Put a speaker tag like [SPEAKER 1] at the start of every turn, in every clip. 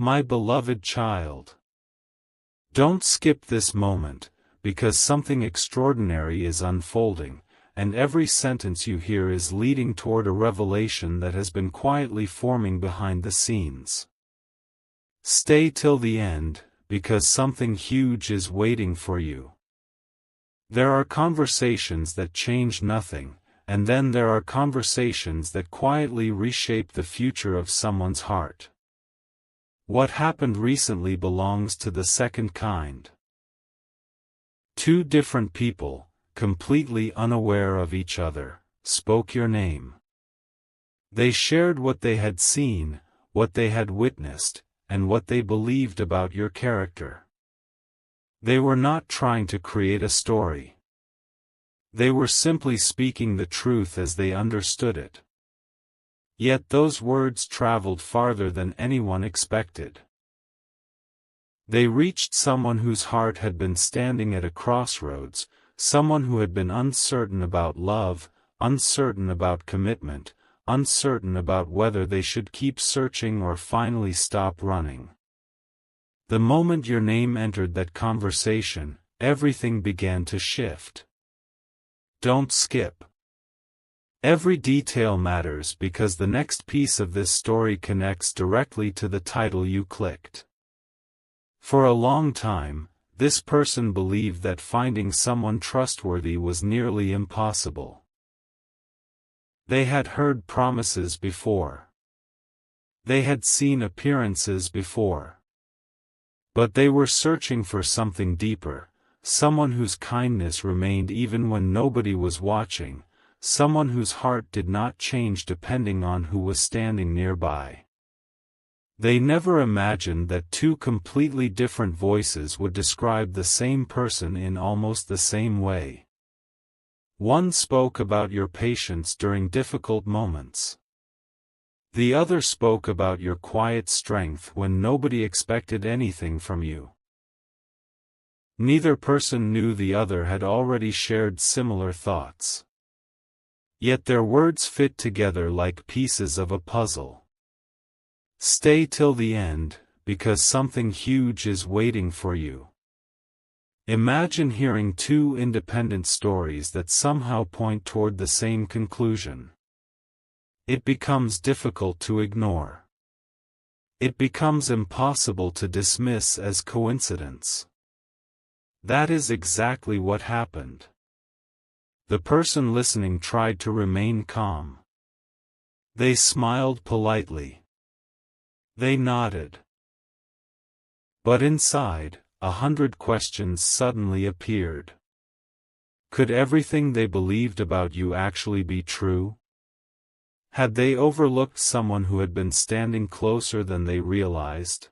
[SPEAKER 1] My beloved child. Don't skip this moment, because something extraordinary is unfolding, and every sentence you hear is leading toward a revelation that has been quietly forming behind the scenes. Stay till the end, because something huge is waiting for you. There are conversations that change nothing, and then there are conversations that quietly reshape the future of someone's heart. What happened recently belongs to the second kind. Two different people, completely unaware of each other, spoke your name. They shared what they had seen, what they had witnessed, and what they believed about your character. They were not trying to create a story. They were simply speaking the truth as they understood it. Yet those words traveled farther than anyone expected. They reached someone whose heart had been standing at a crossroads, someone who had been uncertain about love, uncertain about commitment, uncertain about whether they should keep searching or finally stop running. The moment your name entered that conversation, everything began to shift. Don't skip. Every detail matters because the next piece of this story connects directly to the title you clicked. For a long time, this person believed that finding someone trustworthy was nearly impossible. They had heard promises before. They had seen appearances before. But they were searching for something deeper, someone whose kindness remained even when nobody was watching, someone whose heart did not change depending on who was standing nearby. They never imagined that two completely different voices would describe the same person in almost the same way. One spoke about your patience during difficult moments. The other spoke about your quiet strength when nobody expected anything from you. Neither person knew the other had already shared similar thoughts. Yet their words fit together like pieces of a puzzle. Stay till the end, because something huge is waiting for you. Imagine hearing two independent stories that somehow point toward the same conclusion. It becomes difficult to ignore. It becomes impossible to dismiss as coincidence. That is exactly what happened. The person listening tried to remain calm. They smiled politely. They nodded. But inside, 100 questions suddenly appeared. Could everything they believed about you actually be true? Had they overlooked someone who had been standing closer than they realized?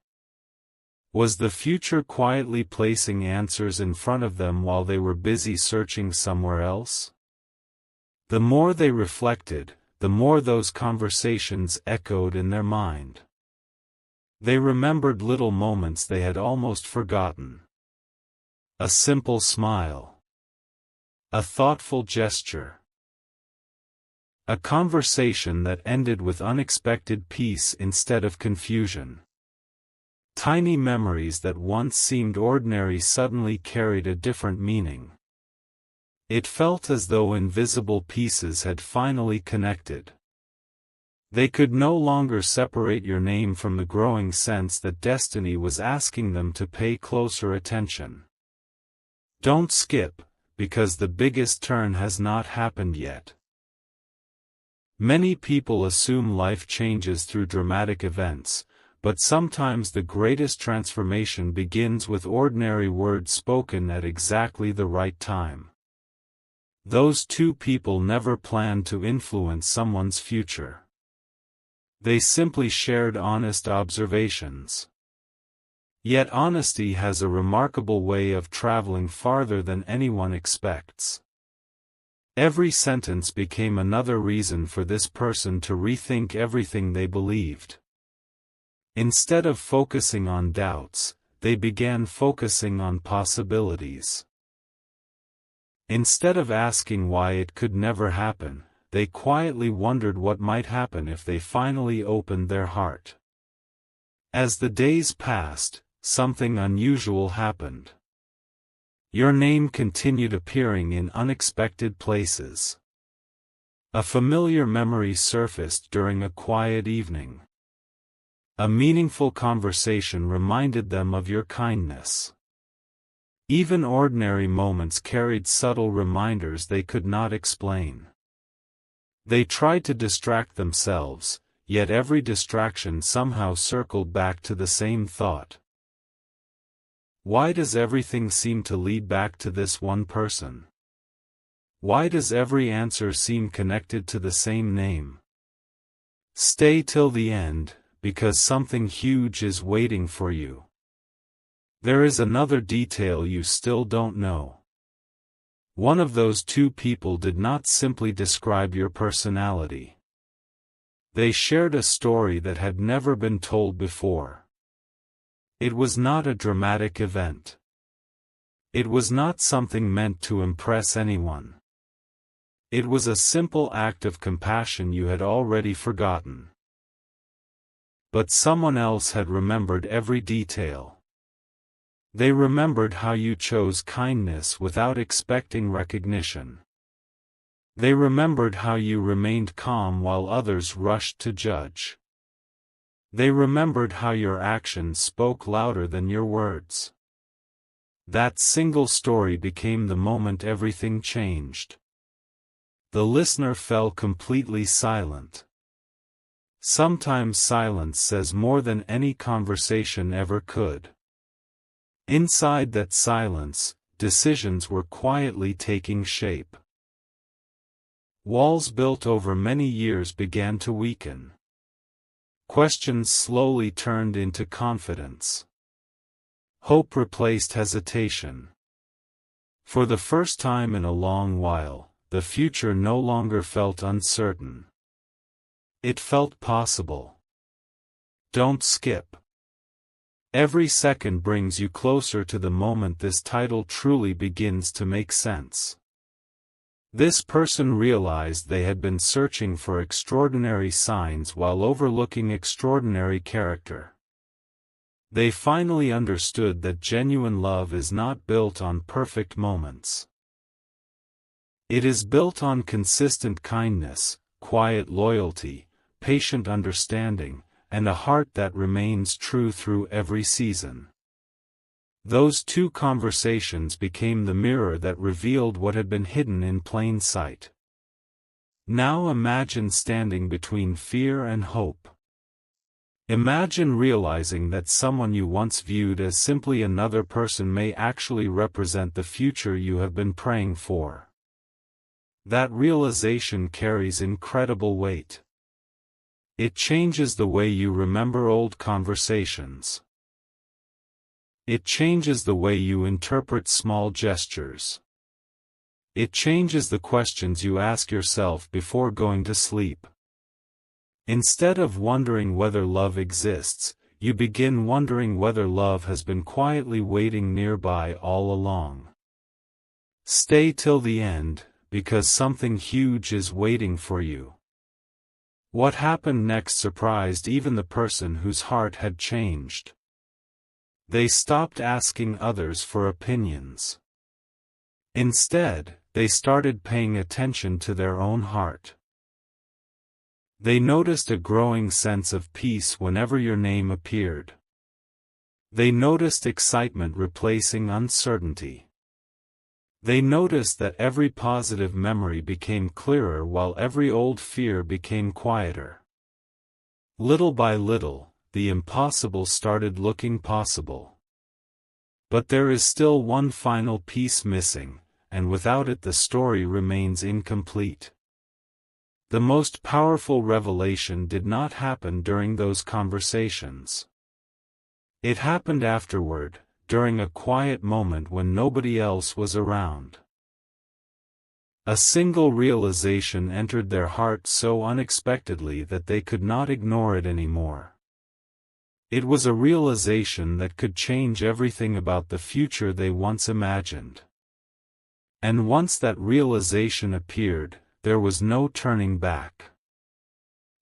[SPEAKER 1] Was the future quietly placing answers in front of them while they were busy searching somewhere else? The more they reflected, the more those conversations echoed in their mind. They remembered little moments they had almost forgotten. A simple smile. A thoughtful gesture. A conversation that ended with unexpected peace instead of confusion. Tiny memories that once seemed ordinary suddenly carried a different meaning. It felt as though invisible pieces had finally connected. They could no longer separate your name from the growing sense that destiny was asking them to pay closer attention. Don't skip, because the biggest turn has not happened yet. Many people assume life changes through dramatic events, but sometimes the greatest transformation begins with ordinary words spoken at exactly the right time. Those two people never planned to influence someone's future. They simply shared honest observations. Yet honesty has a remarkable way of traveling farther than anyone expects. Every sentence became another reason for this person to rethink everything they believed. Instead of focusing on doubts, they began focusing on possibilities. Instead of asking why it could never happen, they quietly wondered what might happen if they finally opened their heart. As the days passed, something unusual happened. Your name continued appearing in unexpected places. A familiar memory surfaced during a quiet evening. A meaningful conversation reminded them of your kindness. Even ordinary moments carried subtle reminders they could not explain. They tried to distract themselves, yet every distraction somehow circled back to the same thought. Why does everything seem to lead back to this one person? Why does every answer seem connected to the same name? Stay till the end, because something huge is waiting for you. There is another detail you still don't know. One of those two people did not simply describe your personality. They shared a story that had never been told before. It was not a dramatic event. It was not something meant to impress anyone. It was a simple act of compassion you had already forgotten. But someone else had remembered every detail. They remembered how you chose kindness without expecting recognition. They remembered how you remained calm while others rushed to judge. They remembered how your actions spoke louder than your words. That single story became the moment everything changed. The listener fell completely silent. Sometimes silence says more than any conversation ever could. Inside that silence, decisions were quietly taking shape. Walls built over many years began to weaken. Questions slowly turned into confidence. Hope replaced hesitation. For the first time in a long while, the future no longer felt uncertain. It felt possible. Don't skip. Every second brings you closer to the moment this title truly begins to make sense. This person realized they had been searching for extraordinary signs while overlooking extraordinary character. They finally understood that genuine love is not built on perfect moments. It is built on consistent kindness, quiet loyalty, patient understanding, and a heart that remains true through every season. Those two conversations became the mirror that revealed what had been hidden in plain sight. Now imagine standing between fear and hope. Imagine realizing that someone you once viewed as simply another person may actually represent the future you have been praying for. That realization carries incredible weight. It changes the way you remember old conversations. It changes the way you interpret small gestures. It changes the questions you ask yourself before going to sleep. Instead of wondering whether love exists, you begin wondering whether love has been quietly waiting nearby all along. Stay till the end, because something huge is waiting for you. What happened next surprised even the person whose heart had changed. They stopped asking others for opinions. Instead, they started paying attention to their own heart. They noticed a growing sense of peace whenever your name appeared. They noticed excitement replacing uncertainty. They noticed that every positive memory became clearer while every old fear became quieter. Little by little, the impossible started looking possible. But there is still one final piece missing, and without it the story remains incomplete. The most powerful revelation did not happen during those conversations. It happened afterward, during a quiet moment when nobody else was around. A single realization entered their heart so unexpectedly that they could not ignore it anymore. It was a realization that could change everything about the future they once imagined. And once that realization appeared, there was no turning back.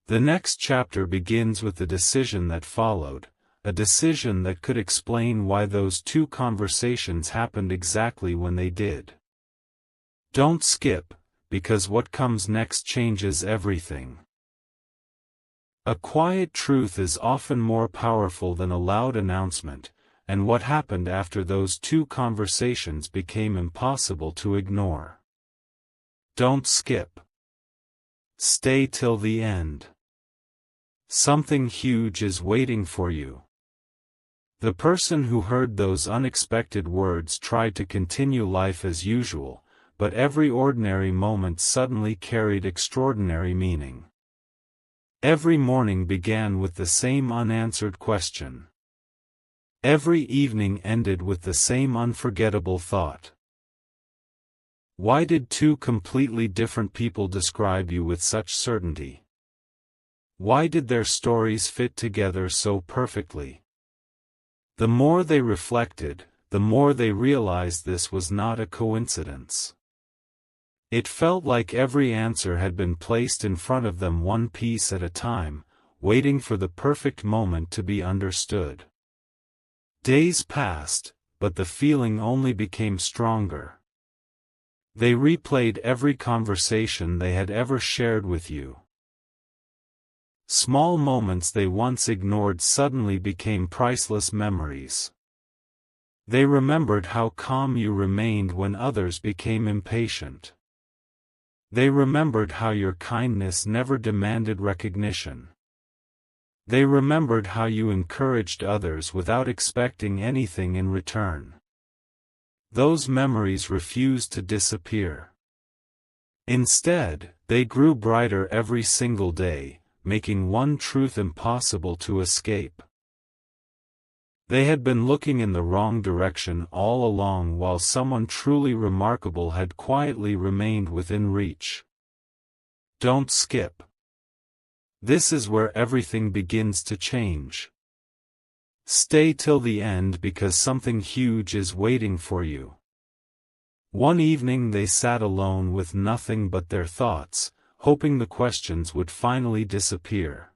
[SPEAKER 1] The next chapter begins with the decision that followed, a decision that could explain why those two conversations happened exactly when they did. Don't skip, because what comes next changes everything. A quiet truth is often more powerful than a loud announcement, and what happened after those two conversations became impossible to ignore. Don't skip. Stay till the end. Something huge is waiting for you. The person who heard those unexpected words tried to continue life as usual, but every ordinary moment suddenly carried extraordinary meaning. Every morning began with the same unanswered question. Every evening ended with the same unforgettable thought. Why did two completely different people describe you with such certainty? Why did their stories fit together so perfectly? The more they reflected, the more they realized this was not a coincidence. It felt like every answer had been placed in front of them one piece at a time, waiting for the perfect moment to be understood. Days passed, but the feeling only became stronger. They replayed every conversation they had ever shared with you. Small moments they once ignored suddenly became priceless memories. They remembered how calm you remained when others became impatient. They remembered how your kindness never demanded recognition. They remembered how you encouraged others without expecting anything in return. Those memories refused to disappear. Instead, they grew brighter every single day, making one truth impossible to escape. They had been looking in the wrong direction all along while someone truly remarkable had quietly remained within reach. Don't skip. This is where everything begins to change. Stay till the end because something huge is waiting for you. One evening they sat alone with nothing but their thoughts, hoping the questions would finally disappear.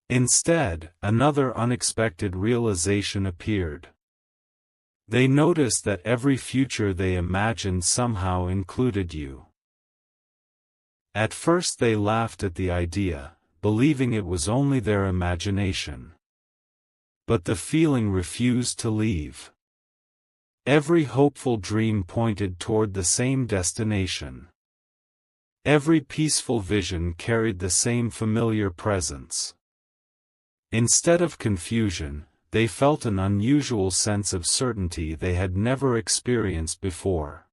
[SPEAKER 1] Instead, another unexpected realization appeared. They noticed that every future they imagined somehow included you. At first they laughed at the idea, believing it was only their imagination. But the feeling refused to leave. Every hopeful dream pointed toward the same destination. Every peaceful vision carried the same familiar presence. Instead of confusion, they felt an unusual sense of certainty they had never experienced before.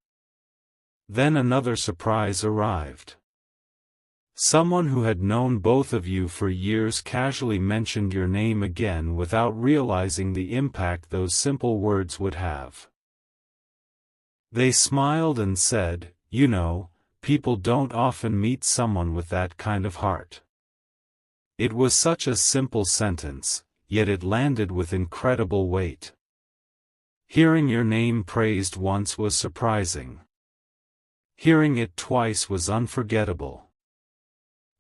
[SPEAKER 1] Then another surprise arrived. Someone who had known both of you for years casually mentioned your name again without realizing the impact those simple words would have. They smiled and said, "You know, people don't often meet someone with that kind of heart." It was such a simple sentence, yet it landed with incredible weight. Hearing your name praised once was surprising. Hearing it twice was unforgettable.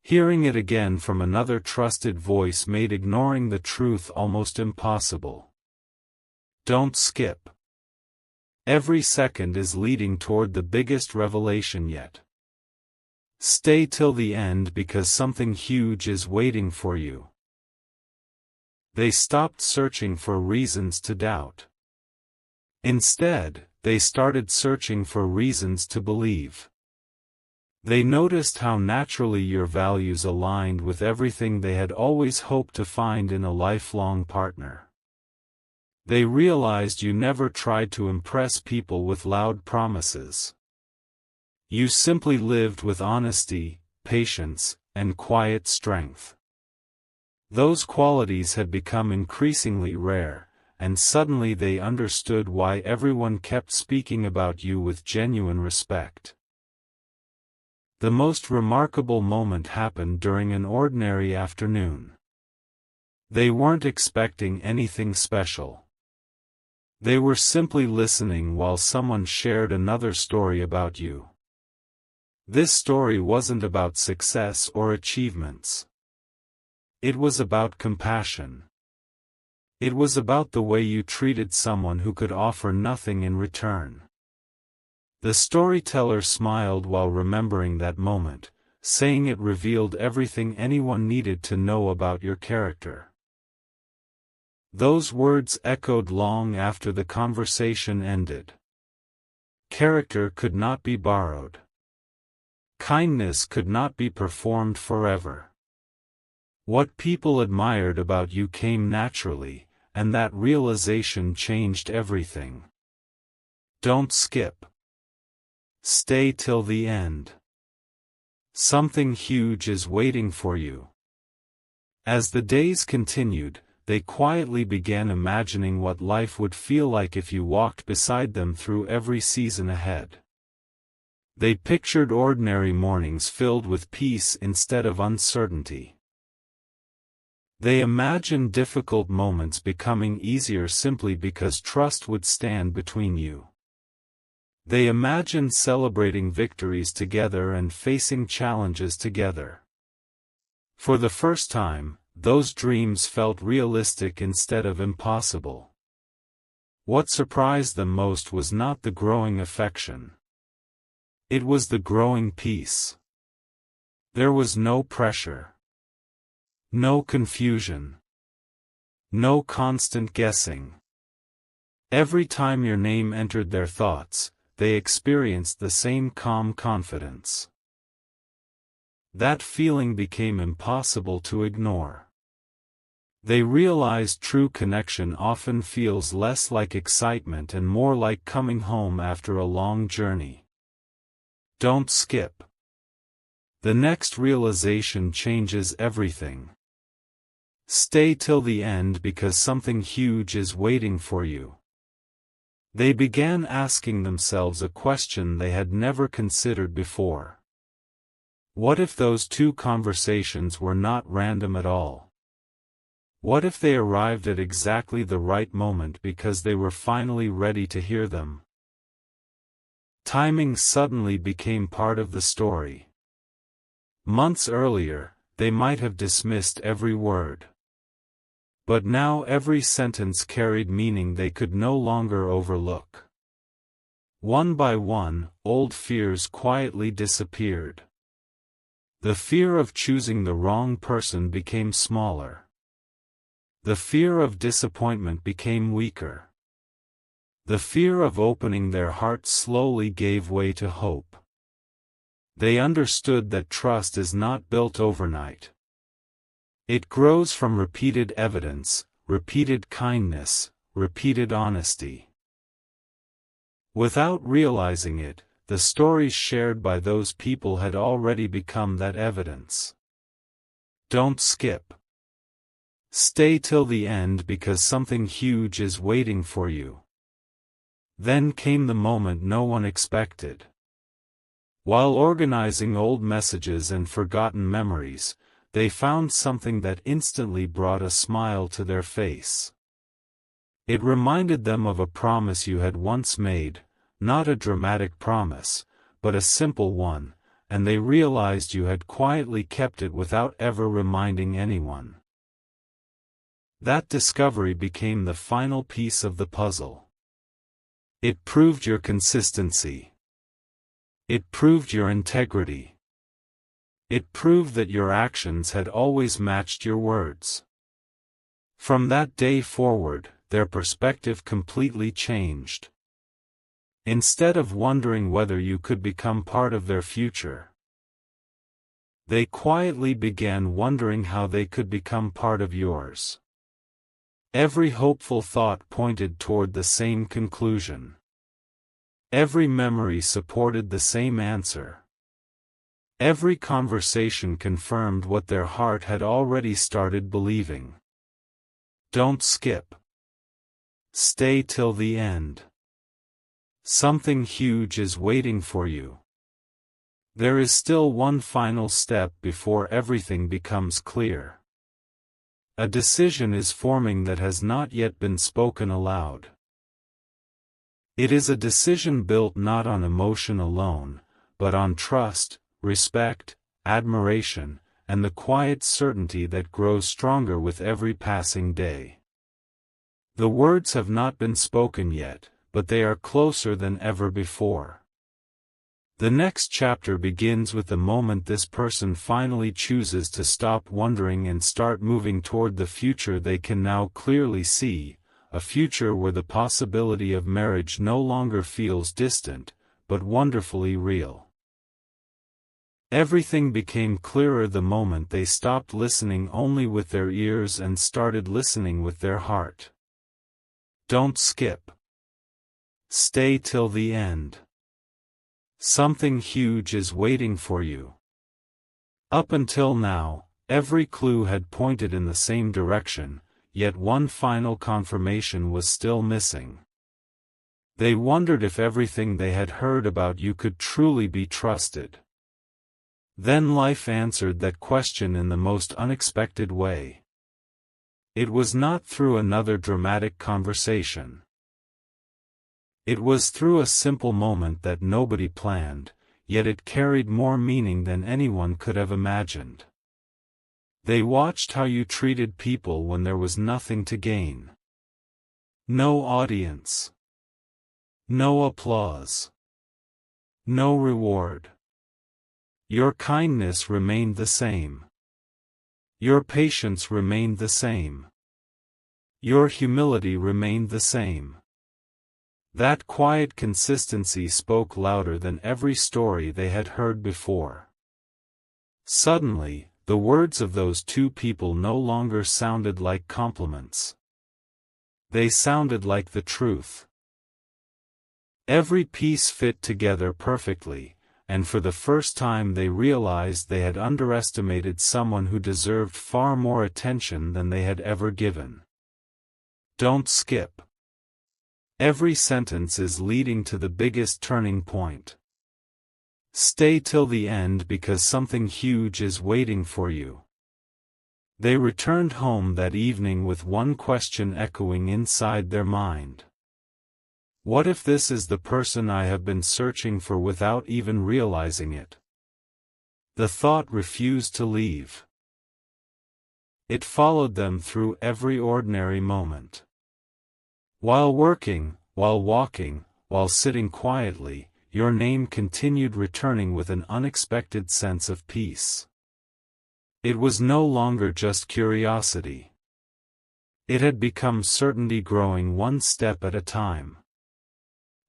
[SPEAKER 1] Hearing it again from another trusted voice made ignoring the truth almost impossible. Don't skip. Every second is leading toward the biggest revelation yet. Stay till the end because something huge is waiting for you. They stopped searching for reasons to doubt. Instead, they started searching for reasons to believe. They noticed how naturally your values aligned with everything they had always hoped to find in a lifelong partner. They realized you never tried to impress people with loud promises. You simply lived with honesty, patience, and quiet strength. Those qualities had become increasingly rare, and suddenly they understood why everyone kept speaking about you with genuine respect. The most remarkable moment happened during an ordinary afternoon. They weren't expecting anything special. They were simply listening while someone shared another story about you. This story wasn't about success or achievements. It was about compassion. It was about the way you treated someone who could offer nothing in return. The storyteller smiled while remembering that moment, saying it revealed everything anyone needed to know about your character. Those words echoed long after the conversation ended. Character could not be borrowed. Kindness could not be performed forever. What people admired about you came naturally, and that realization changed everything. Don't skip. Stay till the end. Something huge is waiting for you. As the days continued, they quietly began imagining what life would feel like if you walked beside them through every season ahead. They pictured ordinary mornings filled with peace instead of uncertainty. They imagined difficult moments becoming easier simply because trust would stand between you. They imagined celebrating victories together and facing challenges together. For the first time, those dreams felt realistic instead of impossible. What surprised them most was not the growing affection. It was the growing peace. There was no pressure. No confusion. No constant guessing. Every time your name entered their thoughts, they experienced the same calm confidence. That feeling became impossible to ignore. They realized true connection often feels less like excitement and more like coming home after a long journey. Don't skip. The next realization changes everything. Stay till the end because something huge is waiting for you. They began asking themselves a question they had never considered before. What if those two conversations were not random at all? What if they arrived at exactly the right moment because they were finally ready to hear them? Timing suddenly became part of the story. Months earlier, they might have dismissed every word. But now every sentence carried meaning they could no longer overlook. One by one, old fears quietly disappeared. The fear of choosing the wrong person became smaller. The fear of disappointment became weaker. The fear of opening their hearts slowly gave way to hope. They understood that trust is not built overnight. It grows from repeated evidence, repeated kindness, repeated honesty. Without realizing it, the stories shared by those people had already become that evidence. Don't skip. Stay till the end because something huge is waiting for you. Then came the moment no one expected. While organizing old messages and forgotten memories, they found something that instantly brought a smile to their face. It reminded them of a promise you had once made, not a dramatic promise, but a simple one, and they realized you had quietly kept it without ever reminding anyone. That discovery became the final piece of the puzzle. It proved your consistency. It proved your integrity. It proved that your actions had always matched your words. From that day forward, their perspective completely changed. Instead of wondering whether you could become part of their future, they quietly began wondering how they could become part of yours. Every hopeful thought pointed toward the same conclusion. Every memory supported the same answer. Every conversation confirmed what their heart had already started believing. Don't skip. Stay till the end. Something huge is waiting for you. There is still one final step before everything becomes clear. A decision is forming that has not yet been spoken aloud. It is a decision built not on emotion alone, but on trust, respect, admiration, and the quiet certainty that grows stronger with every passing day. The words have not been spoken yet, but they are closer than ever before. The next chapter begins with the moment this person finally chooses to stop wondering and start moving toward the future they can now clearly see, a future where the possibility of marriage no longer feels distant, but wonderfully real. Everything became clearer the moment they stopped listening only with their ears and started listening with their heart. Don't skip. Stay till the end. Something huge is waiting for you. Up until now, every clue had pointed in the same direction, yet one final confirmation was still missing. They wondered if everything they had heard about you could truly be trusted. Then life answered that question in the most unexpected way. It was not through another dramatic conversation. It was through a simple moment that nobody planned, yet it carried more meaning than anyone could have imagined. They watched how you treated people when there was nothing to gain. No audience. No applause. No reward. Your kindness remained the same. Your patience remained the same. Your humility remained the same. That quiet consistency spoke louder than every story they had heard before. Suddenly, the words of those two people no longer sounded like compliments. They sounded like the truth. Every piece fit together perfectly, and for the first time they realized they had underestimated someone who deserved far more attention than they had ever given. Don't skip. Every sentence is leading to the biggest turning point. Stay till the end because something huge is waiting for you. They returned home that evening with one question echoing inside their mind. What if this is the person I have been searching for without even realizing it? The thought refused to leave. It followed them through every ordinary moment. While working, while walking, while sitting quietly, your name continued returning with an unexpected sense of peace. It was no longer just curiosity. It had become certainty growing one step at a time.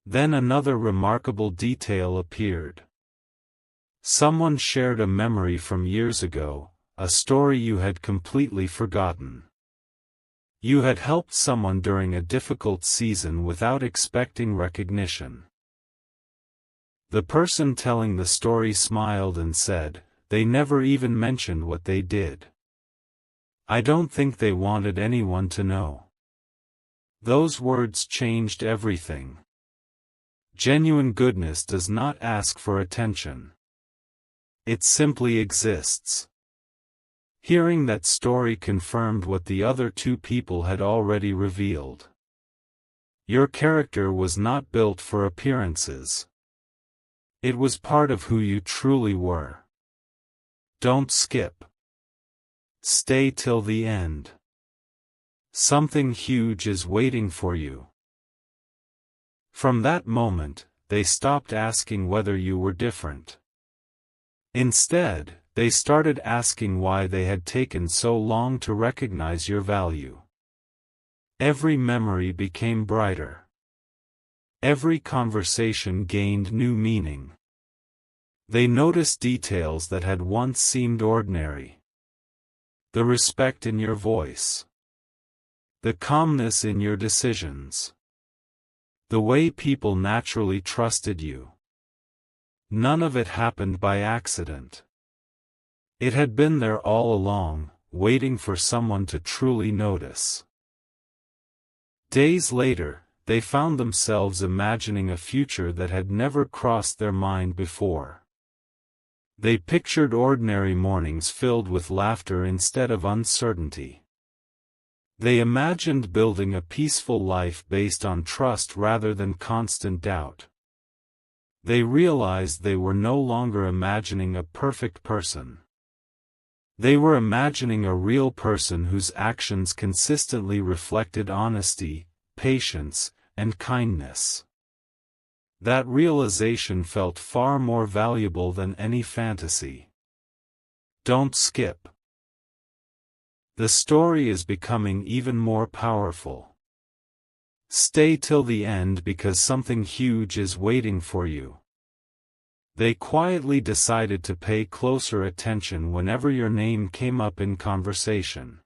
[SPEAKER 1] Then another remarkable detail appeared. Someone shared a memory from years ago, a story you had completely forgotten. You had helped someone during a difficult season without expecting recognition. The person telling the story smiled and said, "They never even mentioned what they did. I don't think they wanted anyone to know." Those words changed everything. Genuine goodness does not ask for attention. It simply exists. Hearing that story confirmed what the other two people had already revealed. Your character was not built for appearances. It was part of who you truly were. Don't skip. Stay till the end. Something huge is waiting for you. From that moment, they stopped asking whether you were different. Instead, they started asking why they had taken so long to recognize your value. Every memory became brighter. Every conversation gained new meaning. They noticed details that had once seemed ordinary. The respect in your voice. The calmness in your decisions. The way people naturally trusted you. None of it happened by accident. It had been there all along, waiting for someone to truly notice. Days later, they found themselves imagining a future that had never crossed their mind before. They pictured ordinary mornings filled with laughter instead of uncertainty. They imagined building a peaceful life based on trust rather than constant doubt. They realized they were no longer imagining a perfect person. They were imagining a real person whose actions consistently reflected honesty, patience, and kindness. That realization felt far more valuable than any fantasy. Don't skip. The story is becoming even more powerful. Stay till the end because something huge is waiting for you. They quietly decided to pay closer attention whenever your name came up in conversation.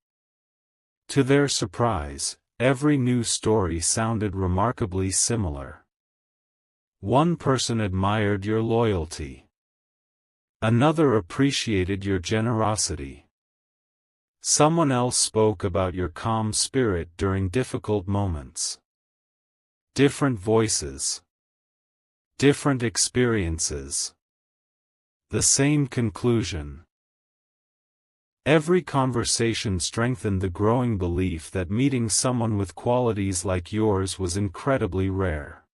[SPEAKER 1] To their surprise, every new story sounded remarkably similar. One person admired your loyalty. Another appreciated your generosity. Someone else spoke about your calm spirit during difficult moments. Different voices. Different experiences. The same conclusion. Every conversation strengthened the growing belief that meeting someone with qualities like yours was incredibly rare.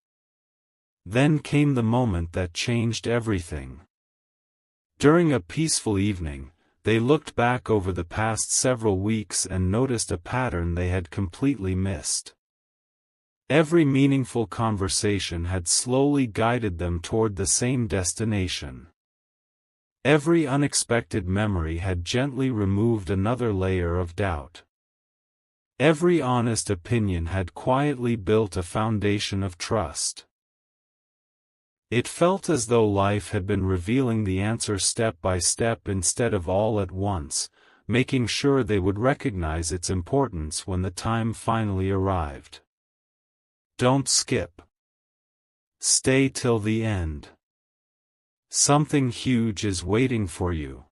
[SPEAKER 1] Then came the moment that changed everything. During a peaceful evening, they looked back over the past several weeks and noticed a pattern they had completely missed. Every meaningful conversation had slowly guided them toward the same destination. Every unexpected memory had gently removed another layer of doubt. Every honest opinion had quietly built a foundation of trust. It felt as though life had been revealing the answer step by step instead of all at once, making sure they would recognize its importance when the time finally arrived. Don't skip. Stay till the end. Something huge is waiting for you.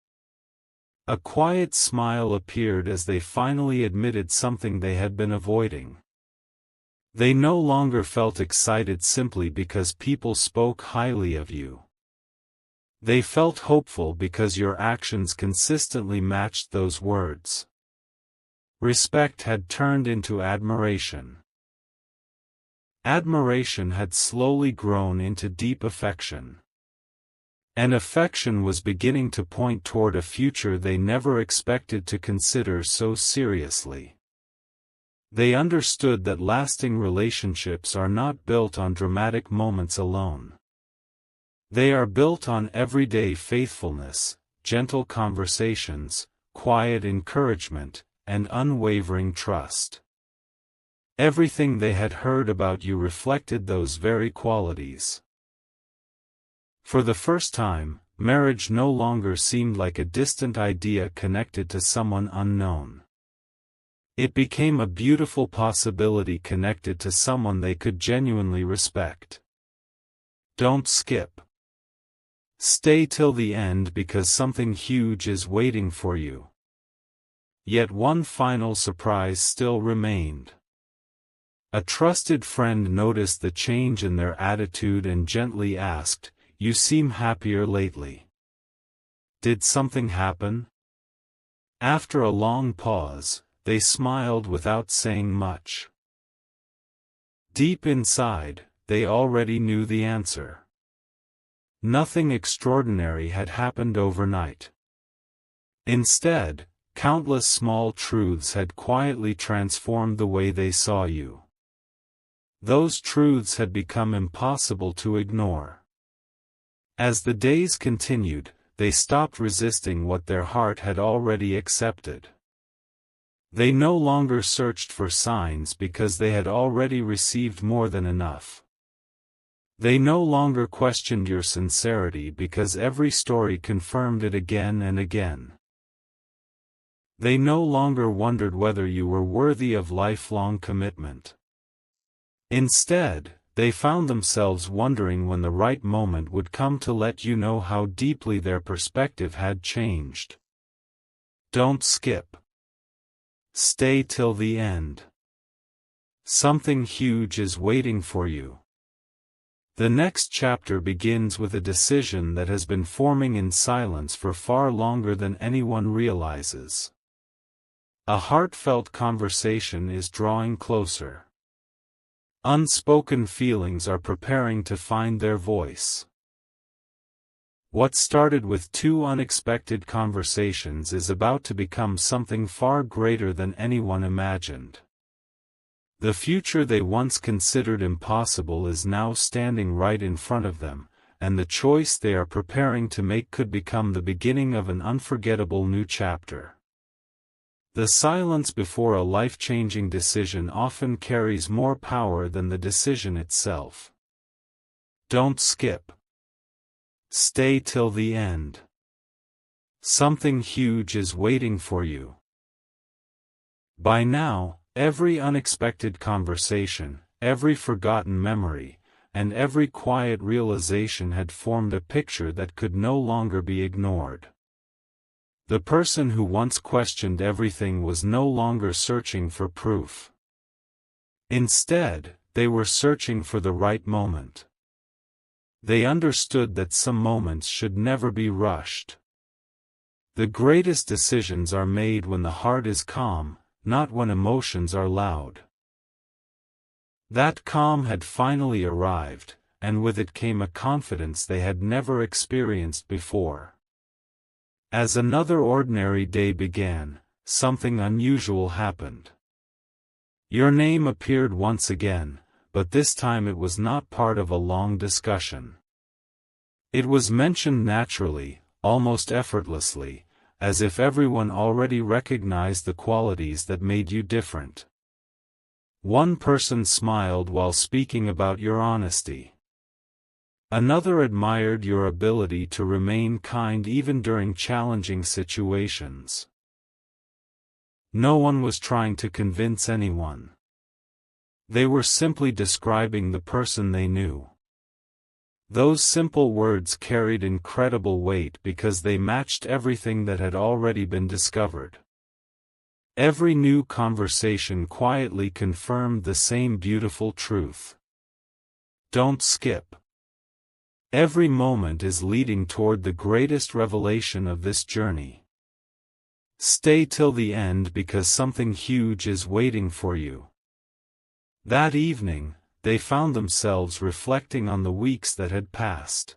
[SPEAKER 1] A quiet smile appeared as they finally admitted something they had been avoiding. They no longer felt excited simply because people spoke highly of you. They felt hopeful because your actions consistently matched those words. Respect had turned into admiration. Admiration had slowly grown into deep affection. And affection was beginning to point toward a future they never expected to consider so seriously. They understood that lasting relationships are not built on dramatic moments alone. They are built on everyday faithfulness, gentle conversations, quiet encouragement, and unwavering trust. Everything they had heard about you reflected those very qualities. For the first time, marriage no longer seemed like a distant idea connected to someone unknown. It became a beautiful possibility connected to someone they could genuinely respect. Don't skip. Stay till the end because something huge is waiting for you. Yet one final surprise still remained. A trusted friend noticed the change in their attitude and gently asked, "You seem happier lately. Did something happen?" After a long pause, they smiled without saying much. Deep inside, they already knew the answer. Nothing extraordinary had happened overnight. Instead, countless small truths had quietly transformed the way they saw you. Those truths had become impossible to ignore. As the days continued, they stopped resisting what their heart had already accepted. They no longer searched for signs because they had already received more than enough. They no longer questioned your sincerity because every story confirmed it again and again. They no longer wondered whether you were worthy of lifelong commitment. Instead, they found themselves wondering when the right moment would come to let you know how deeply their perspective had changed. Don't skip. Stay till the end. Something huge is waiting for you. The next chapter begins with a decision that has been forming in silence for far longer than anyone realizes. A heartfelt conversation is drawing closer. Unspoken feelings are preparing to find their voice. What started with two unexpected conversations is about to become something far greater than anyone imagined. The future they once considered impossible is now standing right in front of them, and the choice they are preparing to make could become the beginning of an unforgettable new chapter. The silence before a life-changing decision often carries more power than the decision itself. Don't skip. Stay till the end. Something huge is waiting for you. By now, every unexpected conversation, every forgotten memory, and every quiet realization had formed a picture that could no longer be ignored. The person who once questioned everything was no longer searching for proof. Instead, they were searching for the right moment. They understood that some moments should never be rushed. The greatest decisions are made when the heart is calm, not when emotions are loud. That calm had finally arrived, and with it came a confidence they had never experienced before. As another ordinary day began, something unusual happened. Your name appeared once again, but this time it was not part of a long discussion. It was mentioned naturally, almost effortlessly, as if everyone already recognized the qualities that made you different. One person smiled while speaking about your honesty. Another admired your ability to remain kind even during challenging situations. No one was trying to convince anyone. They were simply describing the person they knew. Those simple words carried incredible weight because they matched everything that had already been discovered. Every new conversation quietly confirmed the same beautiful truth. Don't skip. Every moment is leading toward the greatest revelation of this journey. Stay till the end because something huge is waiting for you. That evening, they found themselves reflecting on the weeks that had passed.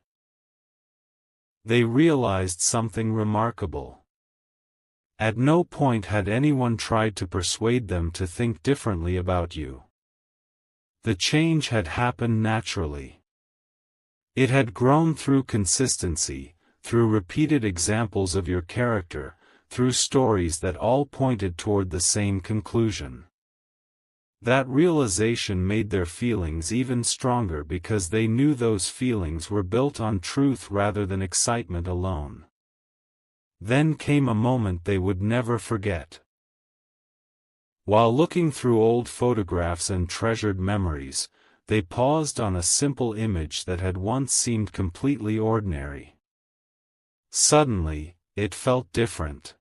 [SPEAKER 1] They realized something remarkable. At no point had anyone tried to persuade them to think differently about you. The change had happened naturally. It had grown through consistency, through repeated examples of your character, through stories that all pointed toward the same conclusion. That realization made their feelings even stronger because they knew those feelings were built on truth rather than excitement alone. Then came a moment they would never forget. While looking through old photographs and treasured memories, they paused on a simple image that had once seemed completely ordinary. Suddenly, it felt different.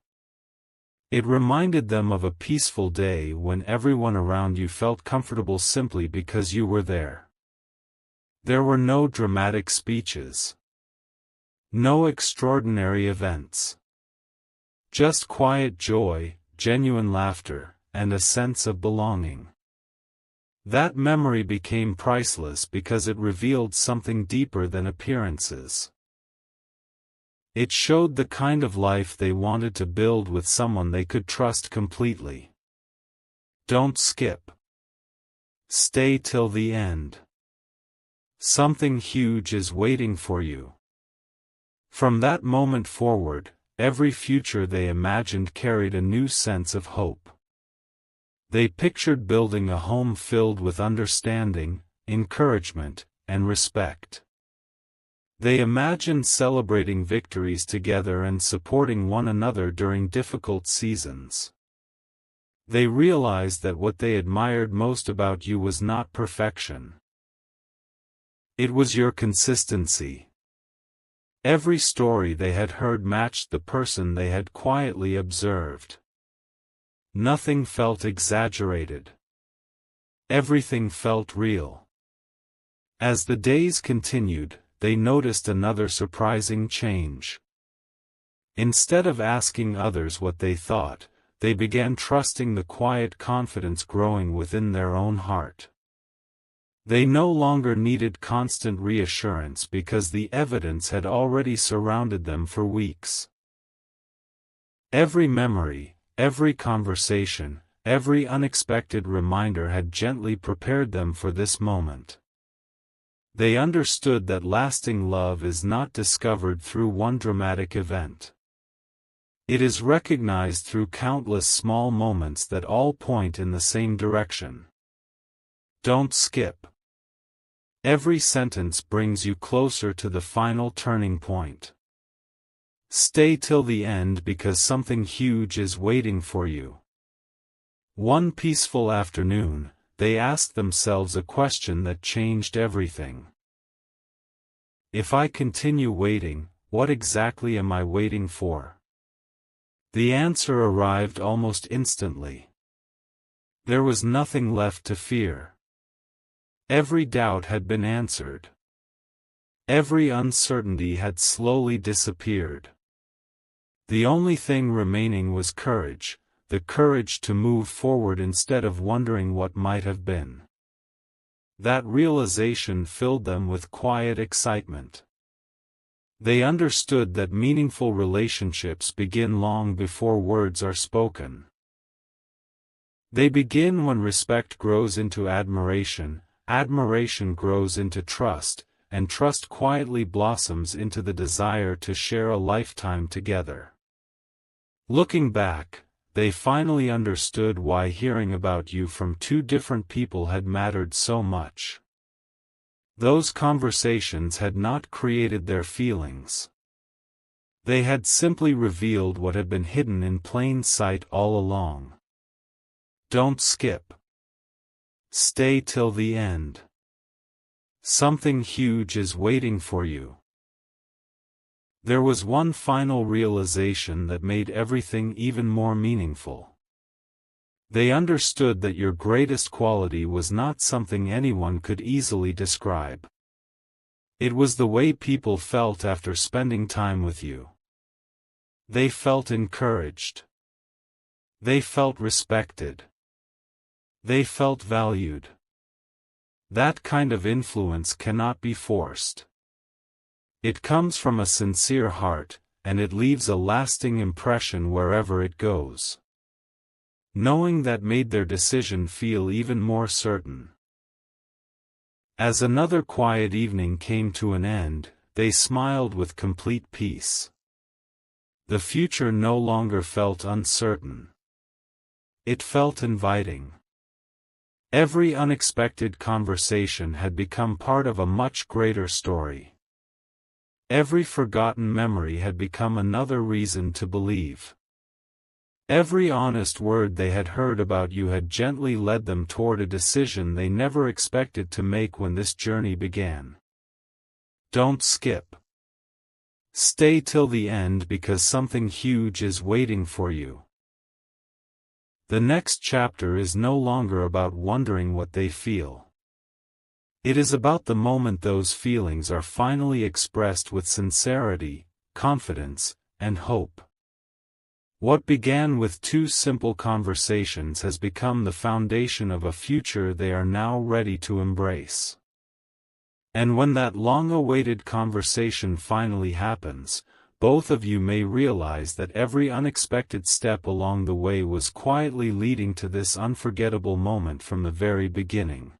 [SPEAKER 1] It reminded them of a peaceful day when everyone around you felt comfortable simply because you were there. There were no dramatic speeches. No extraordinary events. Just quiet joy, genuine laughter, and a sense of belonging. That memory became priceless because it revealed something deeper than appearances. It showed the kind of life they wanted to build with someone they could trust completely. Don't skip. Stay till the end. Something huge is waiting for you. From that moment forward, every future they imagined carried a new sense of hope. They pictured building a home filled with understanding, encouragement, and respect. They imagined celebrating victories together and supporting one another during difficult seasons. They realized that what they admired most about you was not perfection. It was your consistency. Every story they had heard matched the person they had quietly observed. Nothing felt exaggerated. Everything felt real. As the days continued, they noticed another surprising change. Instead of asking others what they thought, they began trusting the quiet confidence growing within their own heart. They no longer needed constant reassurance because the evidence had already surrounded them for weeks. Every memory, every conversation, every unexpected reminder had gently prepared them for this moment. They understood that lasting love is not discovered through one dramatic event. It is recognized through countless small moments that all point in the same direction. Don't skip. Every sentence brings you closer to the final turning point. Stay till the end because something huge is waiting for you. One peaceful afternoon, they asked themselves a question that changed everything. If I continue waiting, what exactly am I waiting for? The answer arrived almost instantly. There was nothing left to fear. Every doubt had been answered. Every uncertainty had slowly disappeared. The only thing remaining was courage, the courage to move forward instead of wondering what might have been. That realization filled them with quiet excitement. They understood that meaningful relationships begin long before words are spoken. They begin when respect grows into admiration, admiration grows into trust, and trust quietly blossoms into the desire to share a lifetime together. Looking back, they finally understood why hearing about you from two different people had mattered so much. Those conversations had not created their feelings. They had simply revealed what had been hidden in plain sight all along. Don't skip. Stay till the end. Something huge is waiting for you. There was one final realization that made everything even more meaningful. They understood that your greatest quality was not something anyone could easily describe. It was the way people felt after spending time with you. They felt encouraged. They felt respected. They felt valued. That kind of influence cannot be forced. It comes from a sincere heart, and it leaves a lasting impression wherever it goes. Knowing that made their decision feel even more certain. As another quiet evening came to an end, they smiled with complete peace. The future no longer felt uncertain. It felt inviting. Every unexpected conversation had become part of a much greater story. Every forgotten memory had become another reason to believe. Every honest word they had heard about you had gently led them toward a decision they never expected to make when this journey began. Don't skip. Stay till the end because something huge is waiting for you. The next chapter is no longer about wondering what they feel. It is about the moment those feelings are finally expressed with sincerity, confidence, and hope. What began with two simple conversations has become the foundation of a future they are now ready to embrace. And when that long-awaited conversation finally happens, both of you may realize that every unexpected step along the way was quietly leading to this unforgettable moment from the very beginning.